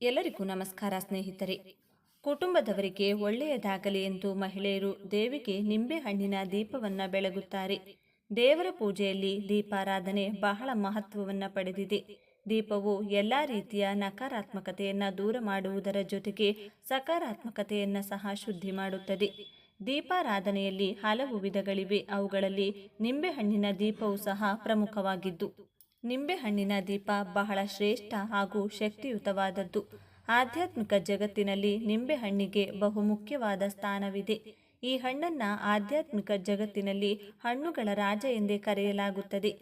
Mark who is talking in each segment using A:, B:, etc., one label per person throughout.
A: ಎಲ್ಲರಿಗೂ ನಮಸ್ಕಾರ ಸ್ನೇಹಿತರೆ. ಕುಟುಂಬದವರಿಗೆ ಒಳ್ಳೆಯದಾಗಲಿ ಎಂದು ಮಹಿಳೆಯರು ದೇವಿಗೆ ನಿಂಬೆಹಣ್ಣಿನ ದೀಪವನ್ನ ಬೆಳಗುತ್ತಾರೆ. ದೇವರ ಪೂಜೆಯಲ್ಲಿ ದೀಪಾರಾಧನೆ ಬಹಳ ಮಹತ್ವವನ್ನ ಪಡೆದಿದೆ. ದೀಪವು ಎಲ್ಲ ರೀತಿಯ ನಕಾರಾತ್ಮಕತೆಯನ್ನ ದೂರ ಮಾಡುವುದರ ಜೊತೆಗೆ ಸಕಾರಾತ್ಮಕತೆಯನ್ನ ಸಹ ಶುದ್ಧಿ ಮಾಡುತ್ತದೆ. ದೀಪಾರಾಧನೆಯಲ್ಲಿ ಹಲವು ವಿಧಗಳಿವೆ. ಅವುಗಳಲ್ಲಿ ನಿಂಬೆಹಣ್ಣಿನ ದೀಪವು ಸಹ ಪ್ರಮುಖವಾಗಿದ್ದು, ನಿಂಬೆಹಣ್ಣಿನ ದೀಪ ಬಹಳ ಶ್ರೇಷ್ಠ ಹಾಗೂ ಶಕ್ತಿಯುತವಾದದ್ದು. ಆಧ್ಯಾತ್ಮಿಕ ಜಗತ್ತಿನಲ್ಲಿ ನಿಂಬೆಹಣ್ಣಿಗೆ ಬಹುಮುಖ್ಯವಾದ ಸ್ಥಾನವಿದೆ. ಈ ಹಣ್ಣನ್ನ ಆಧ್ಯಾತ್ಮಿಕ ಜಗತ್ತಿನಲ್ಲಿ ಹಣ್ಣುಗಳ ರಾಜ ಎಂದೇ ಕರೆಯಲಾಗುತ್ತದೆ.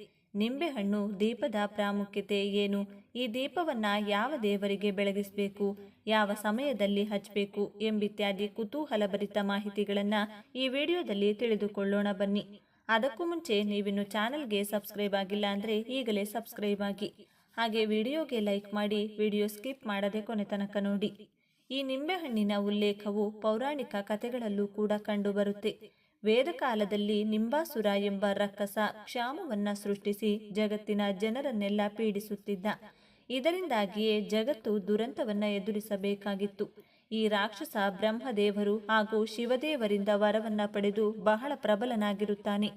A: ನಿಂಬೆಹಣ್ಣು ದೀಪದ ಪ್ರಾಮುಖ್ಯತೆ ಏನು, ಈ ದೀಪವನ್ನ ಯಾವ ದೇವರಿಗೆ ಬೆಳಗಿಸಬೇಕು, ಯಾವ ಸಮಯದಲ್ಲಿ ಹಚ್ಚಬೇಕು ಎಂಬಿತ್ಯಾದಿ ಕುತೂಹಲಭರಿತ ಮಾಹಿತಿಗಳನ್ನ ಈ ವಿಡಿಯೋದಲ್ಲಿ ತಿಳಿದುಕೊಳ್ಳೋಣ ಬನ್ನಿ. ಅದಕ್ಕೂ ಮುಂಚೆ ನೀವಿನ್ನು ಚಾನಲ್ಗೆ ಸಬ್ಸ್ಕ್ರೈಬ್ ಆಗಿಲ್ಲ ಅಂದರೆ ಈಗಲೇ ಸಬ್ಸ್ಕ್ರೈಬ್ ಆಗಿ, ಹಾಗೆ ವಿಡಿಯೋಗೆ ಲೈಕ್ ಮಾಡಿ, ವಿಡಿಯೋ ಸ್ಕಿಪ್ ಮಾಡದೆ ಕೊನೆ ತನಕ ನೋಡಿ. ಈ ನಿಂಬೆಹಣ್ಣಿನ ಉಲ್ಲೇಖವು ಪೌರಾಣಿಕ ಕಥೆಗಳಲ್ಲೂ ಕೂಡ ಕಂಡುಬರುತ್ತೆ. ವೇದಕಾಲದಲ್ಲಿ ನಿಂಬಾಸುರ ಎಂಬ ರಕ್ಕಸ ಕ್ಷಾಮವನ್ನ ಸೃಷ್ಟಿಸಿ ಜಗತ್ತಿನ ಜನರನ್ನೆಲ್ಲ ಪೀಡಿಸುತ್ತಿದ್ದ. ಇದರಿಂದಾಗಿಯೇ ಜಗತ್ತು ದುರಂತವನ್ನ ಎದುರಿಸಬೇಕಾಗಿತ್ತು. ಈ ರಾಕ್ಷಸ ಬ್ರಹ್ಮದೇವರು ಹಾಗೂ ಶಿವದೇವರಿಂದ ವರವನ್ನ ಪಡೆದು ಬಹಳ ಪ್ರಬಲನಾಗಿರುತ್ತಾನೆ.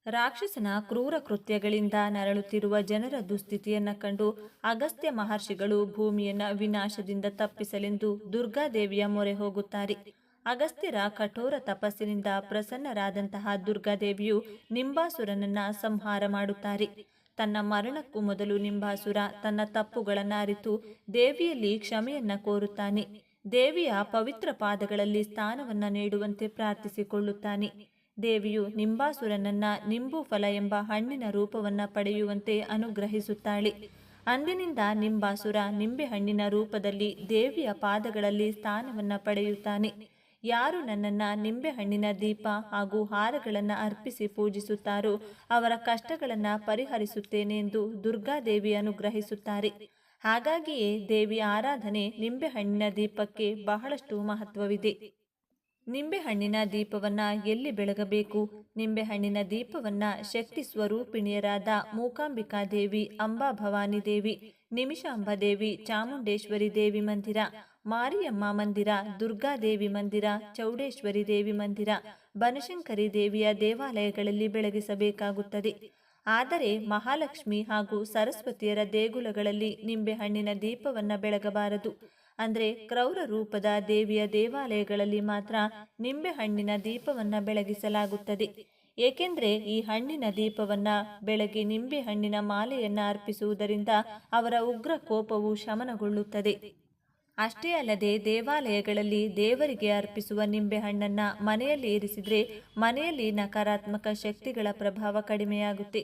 A: ರಾಕ್ಷಸನ ಕ್ರೂರ ಕೃತ್ಯಗಳಿಂದ ನರಳುತ್ತಿರುವ ಜನರ ದುಸ್ಥಿತಿಯನ್ನ ಕಂಡು ಅಗಸ್ತ್ಯ ಮಹರ್ಷಿಗಳು ಭೂಮಿಯನ್ನ ವಿನಾಶದಿಂದ ತಪ್ಪಿಸಲೆಂದು ದುರ್ಗಾದೇವಿಯ ಮೊರೆ ಹೋಗುತ್ತಾರೆ. ಅಗಸ್ತ್ಯರ ಕಠೋರ ತಪಸ್ಸಿನಿಂದ ಪ್ರಸನ್ನರಾದಂತಹ ದುರ್ಗಾದೇವಿಯು ನಿಂಬಾಸುರನನ್ನ ಸಂಹಾರ ಮಾಡುತ್ತಾರೆ. ತನ್ನ ಮರಣಕ್ಕೂ ಮೊದಲು ನಿಂಬಾಸುರ ತನ್ನ ತಪ್ಪುಗಳನ್ನ ಅರಿತು ದೇವಿಯಲ್ಲಿ ಕ್ಷಮೆಯನ್ನ ಕೋರುತ್ತಾನೆ. ದೇವಿಯ ಪವಿತ್ರ ಪಾದಗಳಲ್ಲಿ ಸ್ಥಾನವನ್ನ ನೀಡುವಂತೆ ಪ್ರಾರ್ಥಿಸಿಕೊಳ್ಳುತ್ತಾನೆ. ದೇವಿಯು ನಿಂಬಾಸುರನನ್ನ ನಿಂಬು ಫಲ ಎಂಬ ಹಣ್ಣಿನ ರೂಪವನ್ನ ಪಡೆಯುವಂತೆ ಅನುಗ್ರಹಿಸುತ್ತಾಳೆ. ಅಂದಿನಿಂದ ನಿಂಬಾಸುರ ನಿಂಬೆಹಣ್ಣಿನ ರೂಪದಲ್ಲಿ ದೇವಿಯ ಪಾದಗಳಲ್ಲಿ ಸ್ಥಾನವನ್ನ ಪಡೆಯುತ್ತಾನೆ. ಯಾರು ನನ್ನನ್ನ ನಿಂಬೆಹಣ್ಣಿನ ದೀಪ ಹಾಗೂ ಹಾರಗಳನ್ನ ಅರ್ಪಿಸಿ ಪೂಜಿಸುತ್ತಾರೋ ಅವರ ಕಷ್ಟಗಳನ್ನ ಪರಿಹರಿಸುತ್ತೇನೆ ಎಂದು ದುರ್ಗಾದೇವಿ ಅನುಗ್ರಹಿಸುತ್ತಾರೆ. ಹಾಗಾಗಿಯೇ ದೇವಿಯ ಆರಾಧನೆ ನಿಂಬೆಹಣ್ಣಿನ ದೀಪಕ್ಕೆ ಬಹಳಷ್ಟು ಮಹತ್ವವಿದೆ. ನಿಂಬೆಹಣ್ಣಿನ ದೀಪವನ್ನ ಎಲ್ಲಿ ಬೆಳಗಬೇಕು? ನಿಂಬೆಹಣ್ಣಿನ ದೀಪವನ್ನ ಶಕ್ತಿ ಸ್ವರೂಪಿಣಿಯರಾದ ಮೂಕಾಂಬಿಕಾ ದೇವಿ, ಅಂಬಾ ಭವಾನಿ ದೇವಿ, ನಿಮಿಷಾಂಬ ದೇವಿ, ಚಾಮುಂಡೇಶ್ವರಿ ದೇವಿ ಮಂದಿರ, ಮಾರಿಯಮ್ಮ ಮಂದಿರ, ದುರ್ಗಾದೇವಿ ಮಂದಿರ, ಚೌಡೇಶ್ವರಿ ದೇವಿ ಮಂದಿರ, ಬನಶಂಕರಿ ದೇವಿಯ ದೇವಾಲಯಗಳಲ್ಲಿ ಬೆಳಗಿಸಬೇಕಾಗುತ್ತದೆ. ಆದರೆ ಮಹಾಲಕ್ಷ್ಮಿ ಹಾಗೂ ಸರಸ್ವತಿಯರ ದೇಗುಲಗಳಲ್ಲಿ ನಿಂಬೆಹಣ್ಣಿನ ದೀಪವನ್ನ ಬೆಳಗಬಾರದು. ಅಂದ್ರೆ ಕ್ರೌರ ರೂಪದ ದೇವಿಯ ದೇವಾಲಯಗಳಲ್ಲಿ ಮಾತ್ರ ನಿಂಬೆಹಣ್ಣಿನ ದೀಪವನ್ನ ಬೆಳಗಿಸಲಾಗುತ್ತದೆ. ಏಕೆಂದ್ರೆ ಈ ಹಣ್ಣಿನ ದೀಪವನ್ನ ಬೆಳಗಿ ನಿಂಬೆಹಣ್ಣಿನ ಮಾಲೆಯನ್ನ ಅರ್ಪಿಸುವುದರಿಂದ ಅವರ ಉಗ್ರ ಕೋಪವು ಶಮನಗೊಳ್ಳುತ್ತದೆ. ಅಷ್ಟೇ ಅಲ್ಲದೆ ದೇವಾಲಯಗಳಲ್ಲಿ ದೇವರಿಗೆ ಅರ್ಪಿಸುವ ನಿಂಬೆಹಣ್ಣನ್ನ ಮನೆಯಲ್ಲಿ ಇರಿಸಿದ್ರೆ ಮನೆಯಲ್ಲಿ ನಕಾರಾತ್ಮಕ ಶಕ್ತಿಗಳ ಪ್ರಭಾವ ಕಡಿಮೆಯಾಗುತ್ತೆ.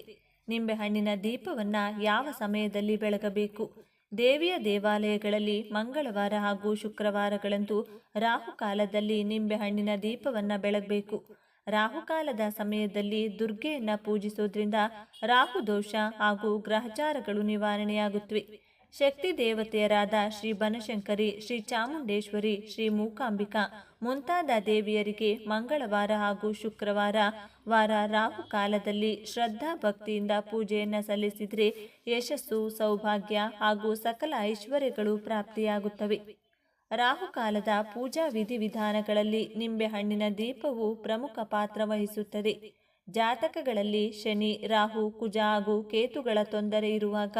A: ನಿಂಬೆಹಣ್ಣಿನ ದೀಪವನ್ನ ಯಾವ ಸಮಯದಲ್ಲಿ ಬೆಳಗಬೇಕು? ದೇವಿಯ ದೇವಾಲಯಗಳಲ್ಲಿ ಮಂಗಳವಾರ ಹಾಗೂ ಶುಕ್ರವಾರಗಳಂದು ರಾಹುಕಾಲದಲ್ಲಿ ನಿಂಬೆಹಣ್ಣಿನ ದೀಪವನ್ನ ಬೆಳಗಬೇಕು. ರಾಹುಕಾಲದ ಸಮಯದಲ್ಲಿ ದುರ್ಗೆಯನ್ನ ಪೂಜಿಸೋದ್ರಿಂದ ರಾಹು ದೋಷ ಹಾಗೂ ಗ್ರಹಚಾರಗಳು ನಿವಾರಣೆಯಾಗುತ್ತವೆ. ಶಕ್ತಿ ದೇವತೆಯರಾದ ಶ್ರೀ ಬನಶಂಕರಿ, ಶ್ರೀ ಚಾಮುಂಡೇಶ್ವರಿ, ಶ್ರೀ ಮೂಕಾಂಬಿಕಾ ಮುಂತಾದ ದೇವಿಯರಿಗೆ ಮಂಗಳವಾರ ಹಾಗೂ ಶುಕ್ರವಾರ ರಾಹುಕಾಲದಲ್ಲಿ ಶ್ರದ್ಧಾ ಭಕ್ತಿಯಿಂದ ಪೂಜೆಯನ್ನ ಸಲ್ಲಿಸಿದರೆ ಯಶಸ್ಸು, ಸೌಭಾಗ್ಯ ಹಾಗೂ ಸಕಲ ಐಶ್ವರ್ಯಗಳು ಪ್ರಾಪ್ತಿಯಾಗುತ್ತವೆ. ರಾಹುಕಾಲದ ಪೂಜಾ ವಿಧಿವಿಧಾನಗಳಲ್ಲಿ ನಿಂಬೆಹಣ್ಣಿನ ದೀಪವು ಪ್ರಮುಖ ಪಾತ್ರ ವಹಿಸುತ್ತದೆ. ಜಾತಕಗಳಲ್ಲಿ ಶನಿ, ರಾಹು, ಕುಜ ಹಾಗೂ ಕೇತುಗಳ ತೊಂದರೆ ಇರುವಾಗ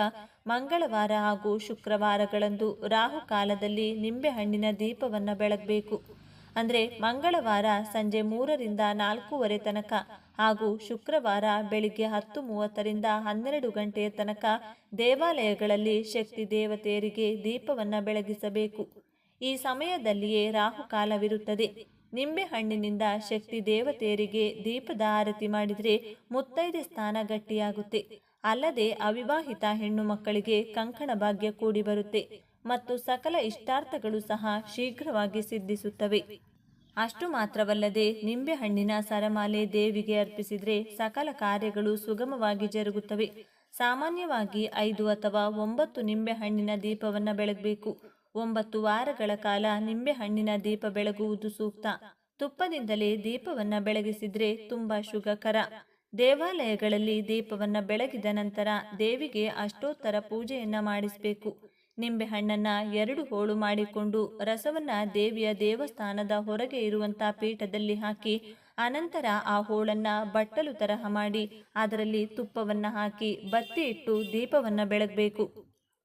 A: ಮಂಗಳವಾರ ಹಾಗೂ ಶುಕ್ರವಾರಗಳಂದು ರಾಹುಕಾಲದಲ್ಲಿ ನಿಂಬೆಹಣ್ಣಿನ ದೀಪವನ್ನ ಬೆಳಗಬೇಕು. ಅಂದ್ರೆ ಮಂಗಳವಾರ ಸಂಜೆ 3ರಿಂದ 4:30 ತನಕ ಹಾಗೂ ಶುಕ್ರವಾರ ಬೆಳಿಗ್ಗೆ 10:30ರಿಂದ 12 ಗಂಟೆಯ ತನಕ ದೇವಾಲಯಗಳಲ್ಲಿ ಶಕ್ತಿ ದೇವತೆಯರಿಗೆ ದೀಪವನ್ನ ಬೆಳಗಿಸಬೇಕು. ಈ ಸಮಯದಲ್ಲಿಯೇ ರಾಹುಕಾಲವಿರುತ್ತದೆ. ನಿಂಬೆಹಣ್ಣಿನಿಂದ ಶಕ್ತಿ ದೇವತೆಯರಿಗೆ ದೀಪದ ಆರತಿ ಮಾಡಿದರೆ ಮುತ್ತೈದೆ ಸ್ಥಾನ ಗಟ್ಟಿಯಾಗುತ್ತೆ. ಅಲ್ಲದೆ ಅವಿವಾಹಿತ ಹೆಣ್ಣು ಮಕ್ಕಳಿಗೆ ಕಂಕಣ ಭಾಗ್ಯ ಕೂಡಿ ಬರುತ್ತೆ ಮತ್ತು ಸಕಲ ಇಷ್ಟಾರ್ಥಗಳು ಸಹ ಶೀಘ್ರವಾಗಿ ಸಿದ್ಧಿಸುತ್ತವೆ. ಅಷ್ಟು ಮಾತ್ರವಲ್ಲದೆ ನಿಂಬೆಹಣ್ಣಿನ ಸರಮಾಲೆ ದೇವಿಗೆ ಅರ್ಪಿಸಿದ್ರೆ ಸಕಲ ಕಾರ್ಯಗಳು ಸುಗಮವಾಗಿ ಜರುಗುತ್ತವೆ. ಸಾಮಾನ್ಯವಾಗಿ 5 ಅಥವಾ 9 ನಿಂಬೆಹಣ್ಣಿನ ದೀಪವನ್ನ ಬೆಳಗಬೇಕು. 9 ವಾರಗಳ ಕಾಲ ನಿಂಬೆಹಣ್ಣಿನ ದೀಪ ಬೆಳಗುವುದು ಸೂಕ್ತ. ತುಪ್ಪದಿಂದಲೇ ದೀಪವನ್ನ ಬೆಳಗಿಸಿದ್ರೆ ತುಂಬಾ ಶುಭಕರ. ದೇವಾಲಯಗಳಲ್ಲಿ ದೀಪವನ್ನ ಬೆಳಗಿದ ನಂತರ ದೇವಿಗೆ ಅಷ್ಟೋತ್ತರ ಪೂಜೆಯನ್ನ ಮಾಡಿಸಬೇಕು. ನಿಂಬೆಹಣ್ಣನ್ನು 2 ಹೋಳು ಮಾಡಿಕೊಂಡು ರಸವನ್ನು ದೇವಿಯ ದೇವಸ್ಥಾನದ ಹೊರಗೆ ಇರುವಂಥ ಪೀಠದಲ್ಲಿ ಹಾಕಿ ಅನಂತರ ಆ ಹೋಳನ್ನು ಬಟ್ಟಲು ತರಹ ಮಾಡಿ ಅದರಲ್ಲಿ ತುಪ್ಪವನ್ನು ಹಾಕಿ ಬತ್ತಿ ಇಟ್ಟು ದೀಪವನ್ನು ಬೆಳಗಬೇಕು.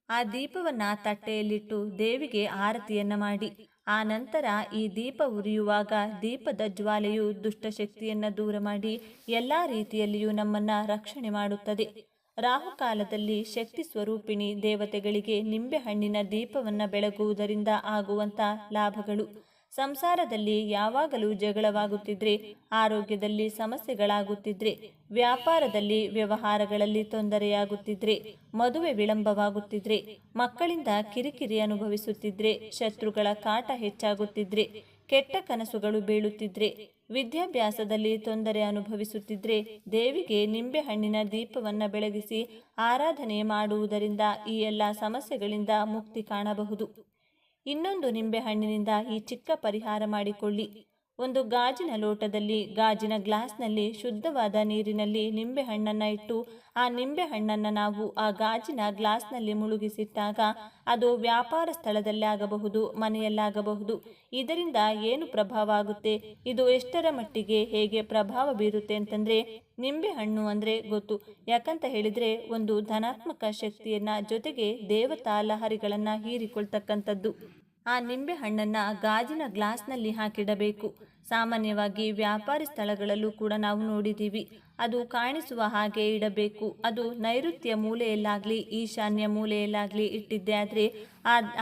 A: ಆ ದೀಪವನ್ನು ತಟ್ಟೆಯಲ್ಲಿಟ್ಟು ದೇವಿಗೆ ಆರತಿಯನ್ನು ಮಾಡಿ ಆ ನಂತರ ಈ ದೀಪ ಉರಿಯುವಾಗ ದೀಪದ ಜ್ವಾಲೆಯು ದುಷ್ಟಶಕ್ತಿಯನ್ನು ದೂರ ಮಾಡಿ ಎಲ್ಲ ರೀತಿಯಲ್ಲಿಯೂ ನಮ್ಮನ್ನು ರಕ್ಷಣೆ ಮಾಡುತ್ತದೆ. ರಾಹುಕಾಲದಲ್ಲಿ ಶಕ್ತಿ ಸ್ವರೂಪಿಣಿ ದೇವತೆಗಳಿಗೆ ನಿಂಬೆಹಣ್ಣಿನ ದೀಪವನ್ನು ಬೆಳಗುವುದರಿಂದ ಆಗುವಂಥ ಲಾಭಗಳು: ಸಂಸಾರದಲ್ಲಿ ಯಾವಾಗಲೂ ಜಗಳವಾಗುತ್ತಿದ್ರೆ, ಆರೋಗ್ಯದಲ್ಲಿ ಸಮಸ್ಯೆಗಳಾಗುತ್ತಿದ್ರೆ, ವ್ಯಾಪಾರದಲ್ಲಿ ವ್ಯವಹಾರಗಳಲ್ಲಿ ತೊಂದರೆಯಾಗುತ್ತಿದ್ರೆ, ಮದುವೆ ವಿಳಂಬವಾಗುತ್ತಿದ್ರೆ, ಮಕ್ಕಳಿಂದ ಕಿರಿಕಿರಿ ಅನುಭವಿಸುತ್ತಿದ್ರೆ, ಶತ್ರುಗಳ ಕಾಟ ಹೆಚ್ಚಾಗುತ್ತಿದ್ರೆ, ಕೆಟ್ಟ ಕನಸುಗಳು ಬೀಳುತ್ತಿದ್ರೆ, ವಿದ್ಯಾಭ್ಯಾಸದಲ್ಲಿ ತೊಂದರೆ ಅನುಭವಿಸುತ್ತಿದ್ರೆ ದೇವಿಗೆ ನಿಂಬೆಹಣ್ಣಿನ ದೀಪವನ್ನು ಬೆಳಗಿಸಿ ಆರಾಧನೆ ಮಾಡುವುದರಿಂದ ಈ ಎಲ್ಲ ಸಮಸ್ಯೆಗಳಿಂದ ಮುಕ್ತಿ ಕಾಣಬಹುದು. ಇನ್ನೊಂದು ನಿಂಬೆಹಣ್ಣಿನಿಂದ ಈ ಚಿಕ್ಕ ಪರಿಹಾರ ಮಾಡಿಕೊಳ್ಳಿ. ಒಂದು ಗಾಜಿನ ಲೋಟದಲ್ಲಿ ಗಾಜಿನ ಗ್ಲಾಸ್ನಲ್ಲಿ ಶುದ್ಧವಾದ ನೀರಿನಲ್ಲಿ ನಿಂಬೆಹಣ್ಣನ್ನು ಇಟ್ಟು ಆ ನಿಂಬೆಹಣ್ಣನ್ನು ನಾವು ಆ ಗಾಜಿನ ಗ್ಲಾಸ್ನಲ್ಲಿ ಮುಳುಗಿಸಿಟ್ಟಾಗ ಅದು ವ್ಯಾಪಾರ ಸ್ಥಳದಲ್ಲಿ ಆಗಬಹುದು, ಮನೆಯಲ್ಲಾಗಬಹುದು. ಇದರಿಂದ ಏನು ಪ್ರಭಾವ ಆಗುತ್ತೆ, ಇದು ಎಷ್ಟರ ಮಟ್ಟಿಗೆ ಹೇಗೆ ಪ್ರಭಾವ ಬೀರುತ್ತೆ ಅಂತಂದರೆ, ನಿಂಬೆಹಣ್ಣು ಅಂದರೆ ಗೊತ್ತು. ಯಾಕಂತ ಹೇಳಿದರೆ ಒಂದು ಧನಾತ್ಮಕ ಶಕ್ತಿಯನ್ನು ಜೊತೆಗೆ ದೇವತಾ ಲಹರಿಗಳನ್ನು ಹೀರಿಕೊಳ್ತಕ್ಕಂಥದ್ದು. ಆ ನಿಂಬೆಹಣ್ಣನ್ನು ಗಾಜಿನ ಗ್ಲಾಸ್ನಲ್ಲಿ ಹಾಕಿಡಬೇಕು. ಸಾಮಾನ್ಯವಾಗಿ ವ್ಯಾಪಾರಿ ಸ್ಥಳಗಳಲ್ಲೂ ಕೂಡ ನಾವು ನೋಡಿದ್ದೀವಿ. ಅದು ಕಾಣಿಸುವ ಹಾಗೆ ಇಡಬೇಕು. ಅದು ನೈಋತ್ಯ ಮೂಲೆಯಲ್ಲಾಗಲಿ ಈಶಾನ್ಯ ಮೂಲೆಯಲ್ಲಾಗಲಿ ಇಟ್ಟಿದ್ದೆ ಆದರೆ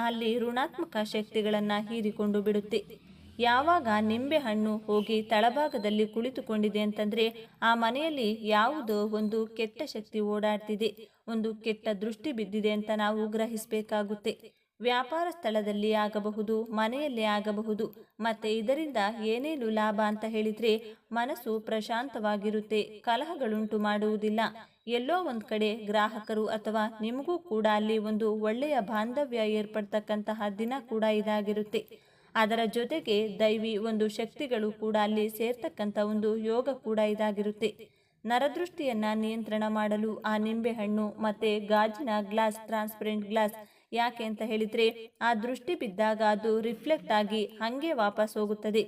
A: ಅಲ್ಲಿ ಋಣಾತ್ಮಕ ಶಕ್ತಿಗಳನ್ನು ಹೀರಿಕೊಂಡು ಬಿಡುತ್ತೆ. ಯಾವಾಗ ನಿಂಬೆಹಣ್ಣು ಹೋಗಿ ತಳಭಾಗದಲ್ಲಿ ಕುಳಿತುಕೊಂಡಿದೆ ಅಂತಂದರೆ ಆ ಮನೆಯಲ್ಲಿ ಯಾವುದೋ ಒಂದು ಕೆಟ್ಟ ಶಕ್ತಿ ಓಡಾಡ್ತಿದೆ, ಒಂದು ಕೆಟ್ಟ ದೃಷ್ಟಿ ಬಿದ್ದಿದೆ ಅಂತ ನಾವು ಗ್ರಹಿಸಬೇಕಾಗುತ್ತೆ. ವ್ಯಾಪಾರ ಸ್ಥಳದಲ್ಲಿ ಆಗಬಹುದು, ಮನೆಯಲ್ಲೇ ಆಗಬಹುದು. ಮತ್ತು ಇದರಿಂದ ಏನೇನು ಲಾಭ ಅಂತ ಹೇಳಿದರೆ, ಮನಸ್ಸು ಪ್ರಶಾಂತವಾಗಿರುತ್ತೆ, ಕಲಹಗಳುಂಟು ಮಾಡುವುದಿಲ್ಲ. ಎಲ್ಲೋ ಒಂದು ಕಡೆ ಗ್ರಾಹಕರು ಅಥವಾ ನಿಮಗೂ ಕೂಡ ಅಲ್ಲಿ ಒಂದು ಒಳ್ಳೆಯ ಬಾಂಧವ್ಯ ಏರ್ಪಡ್ತಕ್ಕಂತಹ ದಿನ ಕೂಡ ಇದಾಗಿರುತ್ತೆ. ಅದರ ಜೊತೆಗೆ ದೈವಿ ಒಂದು ಶಕ್ತಿಗಳು ಕೂಡ ಅಲ್ಲಿ ಸೇರ್ತಕ್ಕಂಥ ಒಂದು ಯೋಗ ಕೂಡ ಇದಾಗಿರುತ್ತೆ. ನರದೃಷ್ಟಿಯನ್ನು ನಿಯಂತ್ರಣ ಮಾಡಲು ಆ ನಿಂಬೆಹಣ್ಣು ಮತ್ತು ಗಾಜಿನ ಗ್ಲಾಸ್, ಟ್ರಾನ್ಸ್ಪರೆಂಟ್ ಗ್ಲಾಸ್ ಯಾಕೆ ಅಂತ ಹೇಳಿದರೆ ಆ ದೃಷ್ಟಿ ಬಿದ್ದಾಗ ಅದು ರಿಫ್ಲೆಕ್ಟ್ ಆಗಿ ಹಾಗೆ ವಾಪಸ್ ಹೋಗುತ್ತದೆ.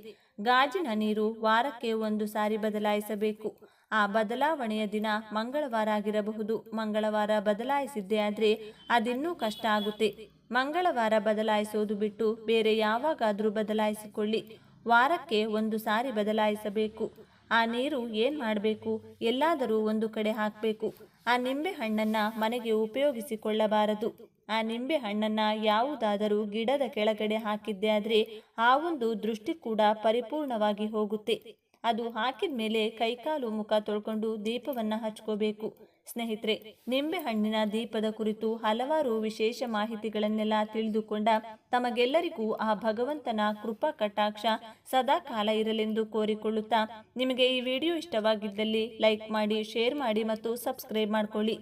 A: ಗಾಜಿನ ನೀರು ವಾರಕ್ಕೆ 1 ಸಾರಿ ಬದಲಾಯಿಸಬೇಕು. ಆ ಬದಲಾವಣೆಯ ದಿನ ಮಂಗಳವಾರ ಆಗಿರಬಹುದು. ಮಂಗಳವಾರ ಬದಲಾಯಿಸಿದ್ದೇ ಆದರೆ ಅದಿನ್ನೂ ಕಷ್ಟ ಆಗುತ್ತೆ. ಮಂಗಳವಾರ ಬದಲಾಯಿಸೋದು ಬಿಟ್ಟು ಬೇರೆ ಯಾವಾಗಾದರೂ ಬದಲಾಯಿಸಿಕೊಳ್ಳಿ. ವಾರಕ್ಕೆ 1 ಸಾರಿ ಬದಲಾಯಿಸಬೇಕು. ಆ ನೀರು ಏನು ಮಾಡಬೇಕು, ಎಲ್ಲಾದರೂ ಒಂದು ಕಡೆ ಹಾಕಬೇಕು. ಆ ನಿಂಬೆ ಹಣ್ಣನ್ನು ಮನೆಗೆ ಉಪಯೋಗಿಸಿಕೊಳ್ಳಬಾರದು. ಆ ನಿಂಬೆ ಹಣ್ಣನ್ನು ಯಾವುದಾದರೂ ಗಿಡದ ಕೆಳಗಡೆ ಹಾಕಿದ್ದೆ ಆದರೆ ಆ ಒಂದು ದೃಷ್ಟಿ ಕೂಡ ಪರಿಪೂರ್ಣವಾಗಿ ಹೋಗುತ್ತೆ. ಅದು ಹಾಕಿದ ಮೇಲೆ ಕೈಕಾಲು ಮುಖ ತೊಳ್ಕೊಂಡು ದೀಪವನ್ನು ಹಚ್ಕೋಬೇಕು. ಸ್ನೇಹಿತರೆ, ನಿಂಬೆಹಣ್ಣಿನ ದೀಪದ ಕುರಿತು ಹಲವಾರು ವಿಶೇಷ ಮಾಹಿತಿಗಳನ್ನೆಲ್ಲ ತಿಳಿದುಕೊಂಡ ತಮಗೆಲ್ಲರಿಗೂ ಆ ಭಗವಂತನ ಕೃಪಾ ಕಟಾಕ್ಷ ಸದಾ ಕಾಲ ಇರಲೆಂದು ಕೋರಿಕೊಳ್ಳುತ್ತಾ, ನಿಮಗೆ ಈ ವಿಡಿಯೋ ಇಷ್ಟವಾಗಿದ್ದಲ್ಲಿ ಲೈಕ್ ಮಾಡಿ, ಶೇರ್ ಮಾಡಿ ಮತ್ತು ಸಬ್ಸ್ಕ್ರೈಬ್ ಮಾಡಿಕೊಳ್ಳಿ.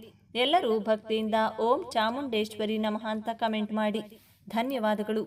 A: ಎಲ್ಲರೂ ಭಕ್ತಿಯಿಂದ ಓಂ ಚಾಮುಂಡೇಶ್ವರಿ ನಮಃ ಅಂತ ಕಮೆಂಟ್ ಮಾಡಿ. ಧನ್ಯವಾದಗಳು.